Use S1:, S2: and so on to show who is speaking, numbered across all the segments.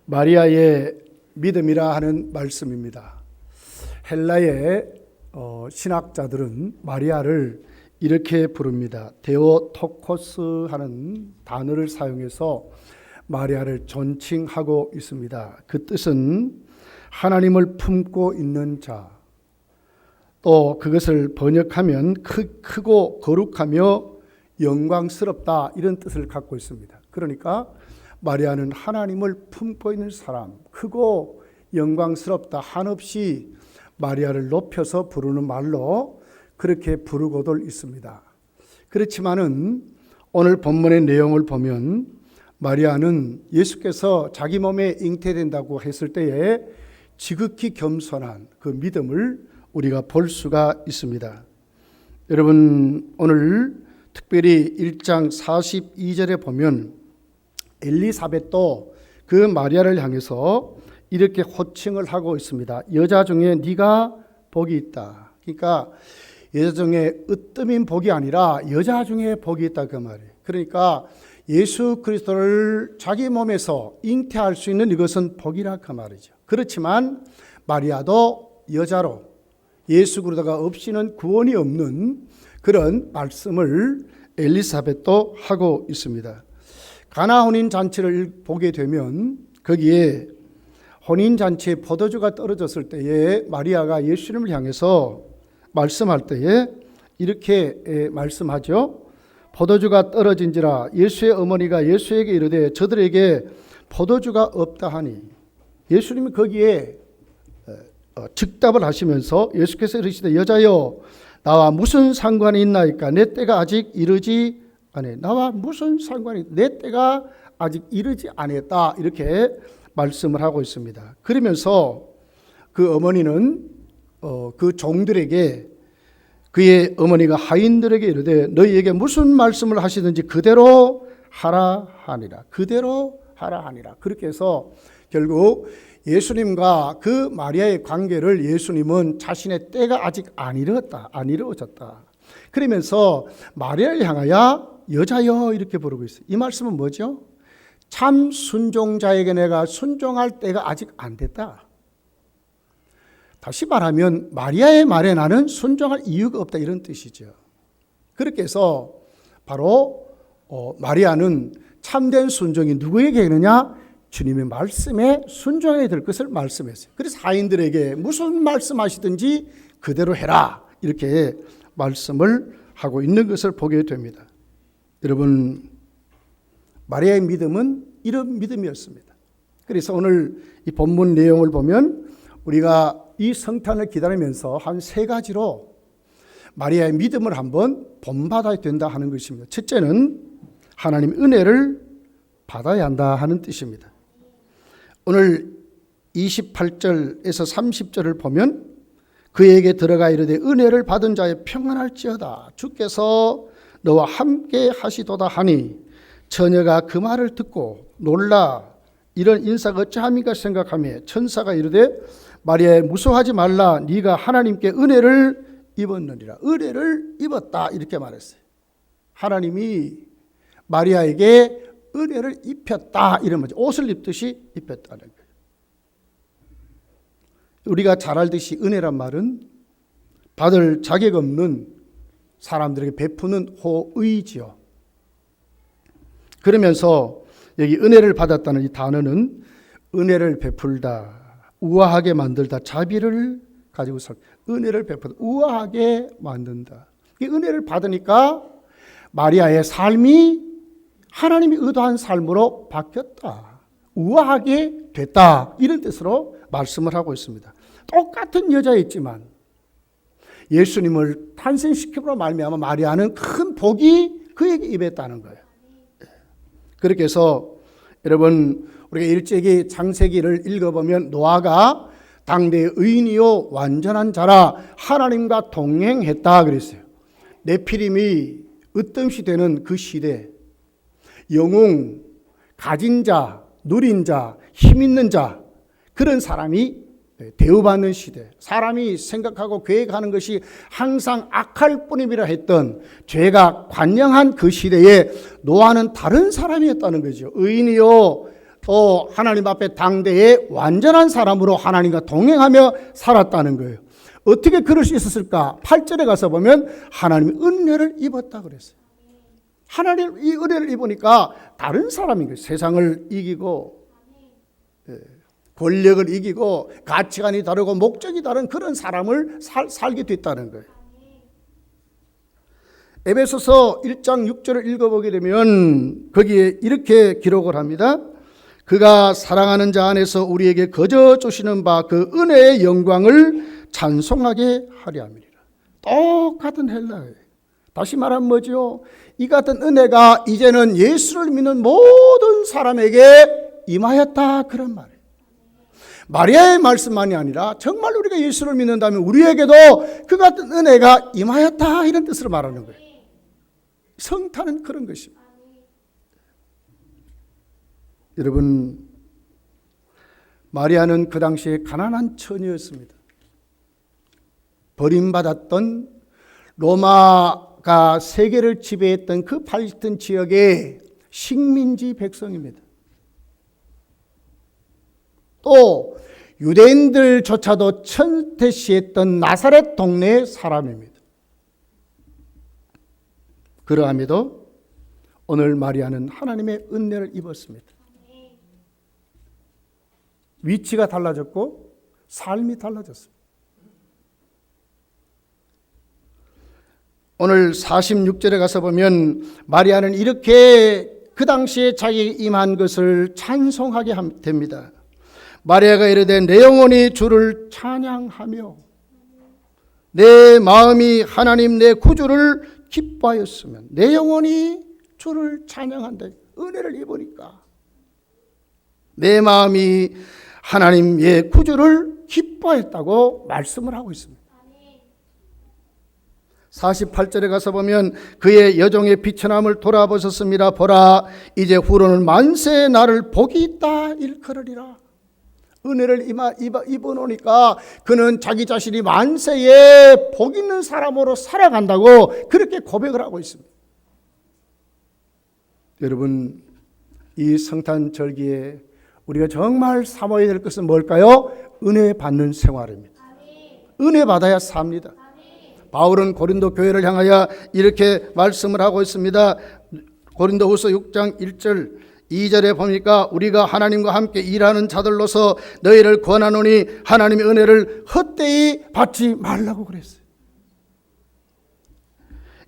S1: 마리아의 믿음이라 하는 말씀입니다. 헬라의 신학자들은 마리아를 이렇게 부릅니다. 데오토코스 하는 단어를 사용해서 마리아를 존칭하고 있습니다. 그 뜻은 하나님을 품고 있는 자, 또 그것을 번역하면 크고 거룩하며 영광스럽다, 이런 뜻을 갖고 있습니다. 그러니까 마리아는 하나님을 품고 있는 사람, 크고 영광스럽다, 한없이 마리아를 높여서 부르는 말로 그렇게 부르고들 있습니다. 그렇지만은 오늘 본문의 내용을 보면 마리아는 예수께서 자기 몸에 잉태된다고 했을 때에 지극히 겸손한 그 믿음을 우리가 볼 수가 있습니다. 여러분, 오늘 특별히 1장 42절에 보면 엘리사벳도 그 마리아를 향해서 이렇게 호칭을 하고 있습니다. 여자 중에 네가 복이 있다. 그러니까 여자 중에 으뜸인 복이 아니라 여자 중에 복이 있다, 그 말이에요. 그러니까 예수 그리스도를 자기 몸에서 잉태할 수 있는 이것은 복이라 그 말이죠. 그렇지만 마리아도 여자로 예수 그리스도가 없이는 구원이 없는 그런 말씀을 엘리사벳도 하고 있습니다. 가나 혼인잔치를 보게 되면 거기에 혼인잔치에 포도주가 떨어졌을 때에 마리아가 예수님을 향해서 말씀할 때에 이렇게 말씀하죠. 포도주가 떨어진지라 예수의 어머니가 예수에게 이르되 저들에게 포도주가 없다 하니, 예수님이 거기에 즉답을 하시면서 예수께서 이르시되 여자여 나와 무슨 상관이 있나이까? 내 때가 아직 이르지 않았다. 나와 무슨 상관이, 내 때가 아직 이르지 않았다, 이렇게 말씀을 하고 있습니다. 그러면서 그 어머니는 그 종들에게, 그의 어머니가 하인들에게 이르되 너희에게 무슨 말씀을 하시든지 그대로 하라 하니라. 그대로 하라 하니라. 그렇게 해서 결국 예수님과 그 마리아의 관계를 예수님은 자신의 때가 아직 안 이루어졌다. 그러면서 마리아를 향하여 여자여 이렇게 부르고 있어요. 이 말씀은 뭐죠? 참 순종자에게 내가 순종할 때가 아직 안 됐다. 다시 말하면 마리아의 말에 나는 순종할 이유가 없다, 이런 뜻이죠. 그렇게 해서 바로 마리아는 참된 순종이 누구에게 있느냐? 주님의 말씀에 순종해야 될 것을 말씀했어요. 그래서 하인들에게 무슨 말씀하시든지 그대로 해라, 이렇게 말씀을 하고 있는 것을 보게 됩니다. 여러분, 마리아의 믿음은 이런 믿음이었습니다. 그래서 오늘 이 본문 내용을 보면 우리가 이 성탄을 기다리면서 한 세 가지로 마리아의 믿음을 한번 본받아야 된다 하는 것입니다. 첫째는 하나님의 은혜를 받아야 한다 하는 뜻입니다. 오늘 28절에서 30절을 보면 그에게 들어가 이르되 은혜를 받은 자의 평안할지어다. 주께서 너와 함께 하시도다 하니 처녀가 그 말을 듣고 놀라 이런 인사가 어찌함인가 생각하며 천사가 이르되 마리아에 무서워하지 말라. 네가 하나님께 은혜를 입었느니라. 은혜를 입었다, 이렇게 말했어요. 하나님이 마리아에게 은혜를 입혔다, 이런 거죠. 옷을 입듯이 입혔다는 거예요. 우리가 잘 알듯이 은혜란 말은 받을 자격 없는 사람들에게 베푸는 호의지요. 그러면서 여기 은혜를 받았다는 이 단어는 은혜를 베풀다, 우아하게 만들다, 자비를 가지고 은혜를 베풀다, 우아하게 만든다. 이 은혜를 받으니까 마리아의 삶이 하나님이 의도한 삶으로 바뀌었다, 우아하게 됐다, 이런 뜻으로 말씀을 하고 있습니다. 똑같은 여자였지만 예수님을 탄생시킴으로 말미암아 마리아는 큰 복이 그에게 임했다는 거예요. 그렇게 해서 여러분, 우리가 1세기 창세기를 읽어보면 노아가 당대의 의인이요 완전한 자라 하나님과 동행했다 그랬어요. 네피림이 으뜸시되는 그 시대, 영웅, 가진 자, 누린 자, 힘 있는 자, 그런 사람이 대우받는 시대, 사람이 생각하고 계획하는 것이 항상 악할 뿐임이라 했던 죄가 관영한 그 시대에 노아는 다른 사람이었다는 거죠. 의인이요 또 하나님 앞에 당대에 완전한 사람으로 하나님과 동행하며 살았다는 거예요. 어떻게 그럴 수 있었을까? 8절에 가서 보면 하나님이 은혜를 입었다 그랬어요. 하나님 이 은혜를 입으니까 다른 사람인 거예요. 세상을 이기고 권력을 이기고 가치관이 다르고 목적이 다른 그런 사람을 살게 됐다는 거예요. 에베소서 1장 6절을 읽어보게 되면 거기에 이렇게 기록을 합니다. 그가 사랑하는 자 안에서 우리에게 거저 주시는 바 그 은혜의 영광을 찬송하게 하려 함이니라. 똑같은 헬라어예요. 다시 말하면 뭐죠? 이 같은 은혜가 이제는 예수를 믿는 모든 사람에게 임하였다 그런 말이에요. 마리아의 말씀만이 아니라 정말 우리가 예수를 믿는다면 우리에게도 그 같은 은혜가 임하였다 이런 뜻으로 말하는 거예요. 성탄은 그런 것입니다. 여러분, 마리아는 그 당시에 가난한 처녀였습니다. 버림받았던 로마가 세계를 지배했던 그 팔레스타인 지역의 식민지 백성입니다. 또 유대인들조차도 천태시했던 나사렛 동네의 사람입니다. 그러함에도 오늘 마리아는 하나님의 은혜를 입었습니다. 위치가 달라졌고 삶이 달라졌습니다. 오늘 46절에 가서 보면 마리아는 이렇게 그 당시에 자기에게 임한 것을 찬송하게 됩니다. 마리아가 이르되 내 영혼이 주를 찬양하며 내 마음이 하나님 내 구주를 기뻐하였으면, 내 영혼이 주를 찬양한다. 은혜를 입으니까 내 마음이 하나님의 구주를 기뻐했다고 말씀을 하고 있습니다. 48절에 가서 보면 그의 여종의 비천함을 돌아보셨습니다. 보라 이제 후로는 만세의 날을 복이 있다 일컬으리라. 은혜를 입어놓으니까 그는 자기 자신이 만세에 복 있는 사람으로 살아간다고 그렇게 고백을 하고 있습니다. 여러분, 이 성탄절기에 우리가 정말 삼아야 될 것은 뭘까요? 은혜 받는 생활입니다. 은혜 받아야 삽니다. 바울은 고린도 교회를 향하여 이렇게 말씀을 하고 있습니다. 고린도후서 6장 1절 2절에 보니까 우리가 하나님과 함께 일하는 자들로서 너희를 권하노니 하나님의 은혜를 헛되이 받지 말라고 그랬어요.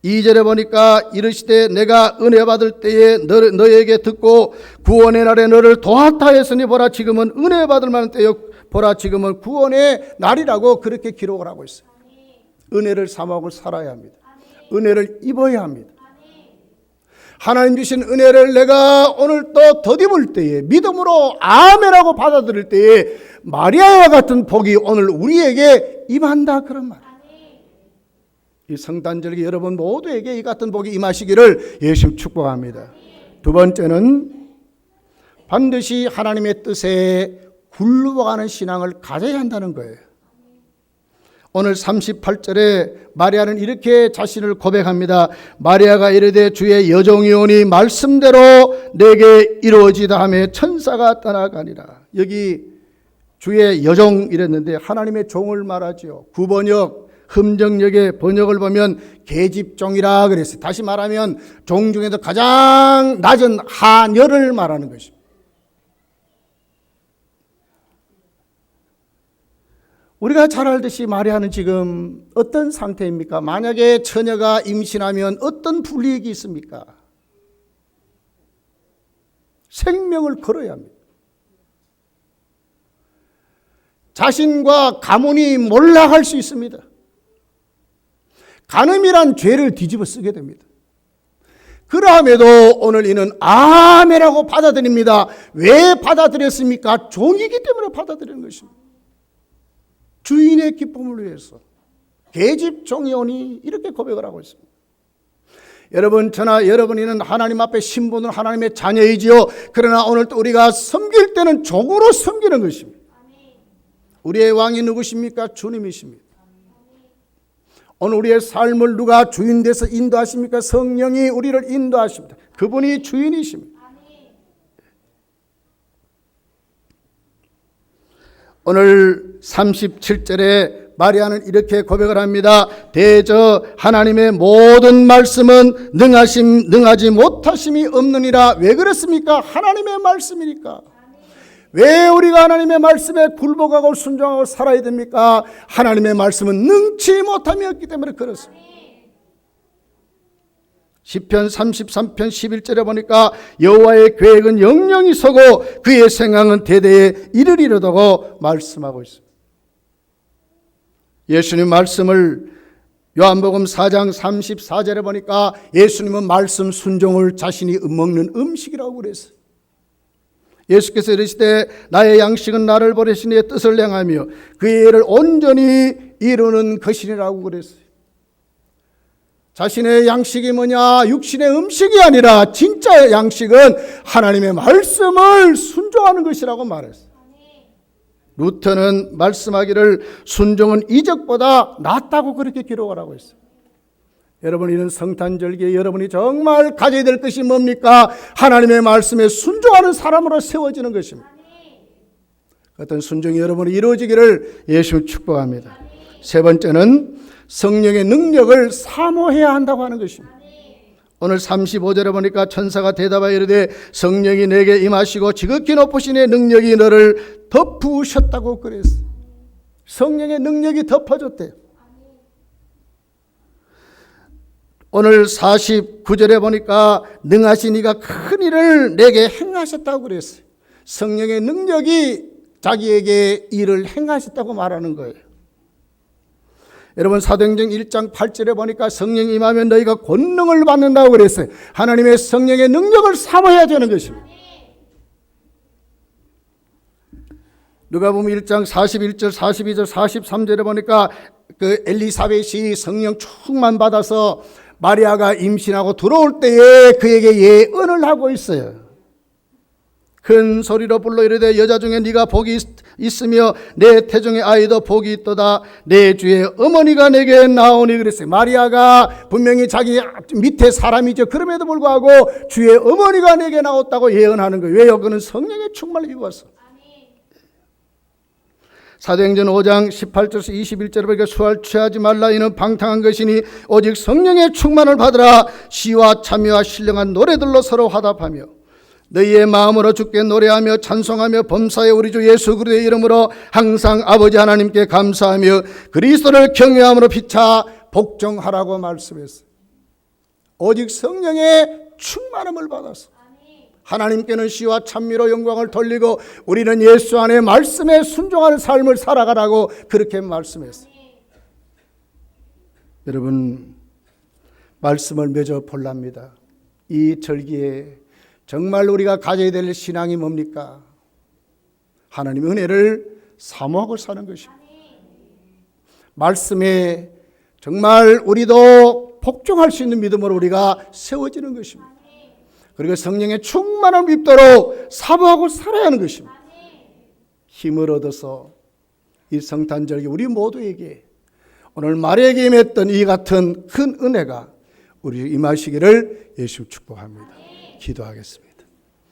S1: 2절에 보니까 이르시되 내가 은혜 받을 때에 너희에게 듣고 구원의 날에 너를 도왔다 했으니 보라 지금은 은혜 받을 만한 때요 보라 지금은 구원의 날이라고 그렇게 기록을 하고 있어요. 은혜를 삼하고 살아야 합니다. 은혜를 입어야 합니다. 하나님 주신 은혜를 내가 오늘 또 덧입을 때에 믿음으로 아멘하고 받아들일 때에 마리아와 같은 복이 오늘 우리에게 임한다 그런 말. 이 성탄절기 여러분 모두에게 이 같은 복이 임하시기를 예수 축복합니다. 두 번째는 반드시 하나님의 뜻에 굴러가는 신앙을 가져야 한다는 거예요. 오늘 38절에 마리아는 이렇게 자신을 고백합니다. 마리아가 이르되 주의 여종이오니 말씀대로 내게 이루어지다 하며 천사가 떠나가니라. 여기 주의 여종 이랬는데 하나님의 종을 말하죠. 구번역 흠정역의 번역을 보면 계집종이라 그랬어요. 다시 말하면 종 중에도 가장 낮은 하녀를 말하는 것입니다. 우리가 잘 알듯이 마리아는 지금 어떤 상태입니까? 만약에 처녀가 임신하면 어떤 불이익이 있습니까? 생명을 걸어야 합니다. 자신과 가문이 몰락할 수 있습니다. 간음이란 죄를 뒤집어 쓰게 됩니다. 그러함에도 오늘 이는 아멘이라고 받아들입니다. 왜 받아들였습니까? 종이기 때문에 받아들이는 것입니다. 주인의 기쁨을 위해서 계집종이 오니 이렇게 고백을 하고 있습니다. 여러분, 저나 여러분이는 하나님 앞에 신분은 하나님의 자녀이지요. 그러나 오늘 또 우리가 섬길 때는 종으로 섬기는 것입니다. 우리의 왕이 누구십니까? 주님이십니다. 오늘 우리의 삶을 누가 주인 돼서 인도하십니까? 성령이 우리를 인도하십니다. 그분이 주인이십니다. 오늘 37절에 마리아는 이렇게 고백을 합니다. 대저 하나님의 모든 말씀은 능하지 못하심이 없느니라. 왜 그렇습니까? 하나님의 말씀이니까. 왜 우리가 하나님의 말씀에 굴복하고 순종하고 살아야 됩니까? 하나님의 말씀은 능치 못함이 없기 때문에 그렇습니다. 시편 33편 11절에 보니까 여호와의 계획은 영영이 서고 그의 생각은 대대에 이르리로다고 말씀하고 있습니다. 예수님 말씀을 요한복음 4장 34절에 보니까 예수님은 말씀 순종을 자신이 먹는 음식이라고 그랬어요. 예수께서 이르시되 나의 양식은 나를 보내신 이의 뜻을 행하며 그의 일을 온전히 이루는 것이라고 그랬어요. 자신의 양식이 뭐냐? 육신의 음식이 아니라 진짜 양식은 하나님의 말씀을 순종하는 것이라고 말했어요. 루터는 말씀하기를 순종은 이적보다 낫다고 그렇게 기록을 하고 있어요. 여러분, 이런 성탄절기에 여러분이 정말 가져야 될 것이 뭡니까? 하나님의 말씀에 순종하는 사람으로 세워지는 것입니다. 어떤 순종이 여러분이 이루어지기를 예수 축복합니다. 세 번째는 성령의 능력을 사모해야 한다고 하는 것입니다. 오늘 35절에 보니까 천사가 대답하여 이르되 성령이 내게 임하시고 지극히 높으신 이의 능력이 너를 덮으셨다고 그랬어요. 성령의 능력이 덮어졌대요. 오늘 49절에 보니까 능하신 이가 큰 일을 내게 행하셨다고 그랬어요. 성령의 능력이 자기에게 일을 행하셨다고 말하는 거예요. 여러분, 사도행전 1장 8절에 보니까 성령이 임하면 너희가 권능을 받는다고 그랬어요. 하나님의 성령의 능력을 사모해야 되는 것입니다. 누가복음 1장 41절, 42절, 43절에 보니까 그 엘리사벳이 성령 충만 받아서 마리아가 임신하고 들어올 때에 그에게 예언을 하고 있어요. 큰 소리로 불러 이르되 여자 중에 네가 복이 있으며 내 태중의 아이도 복이 있도다. 내 주의 어머니가 내게 나오니 그랬어요. 마리아가 분명히 자기 밑에 사람이죠. 그럼에도 불구하고 주의 어머니가 내게 나왔다고 예언하는 거예요. 왜요? 그는 성령의 충만을 입었어. 사도행전 5장 18절에서 21절에 보니까 수할 취하지 말라. 이는 방탕한 것이니 오직 성령의 충만을 받으라. 시와 참여와 신령한 노래들로 서로 화답하며 너희의 마음으로 주께 노래하며 찬송하며 범사에 우리 주 예수 그리스도의 이름으로 항상 아버지 하나님께 감사하며 그리스도를 경외함으로 피차 복종하라고 말씀했어요. 오직 성령의 충만함을 받았어. 하나님께는 시와 찬미로 영광을 돌리고 우리는 예수 안에 말씀에 순종하는 삶을 살아가라고 그렇게 말씀했어요. 여러분, 말씀을 맺어 볼랍니다. 이 절기에 정말 우리가 가져야 될 신앙이 뭡니까? 하나님의 은혜를 사모하고 사는 것입니다. 말씀에 정말 우리도 복종할 수 있는 믿음으로 우리가 세워지는 것입니다. 그리고 성령의 충만함을 입도록 사모하고 살아야 하는 것입니다. 힘을 얻어서 이 성탄절기 우리 모두에게 오늘 마리아에게 임했던 이 같은 큰 은혜가 우리 임하시기를 예수 축복합니다. 기도하겠습니다.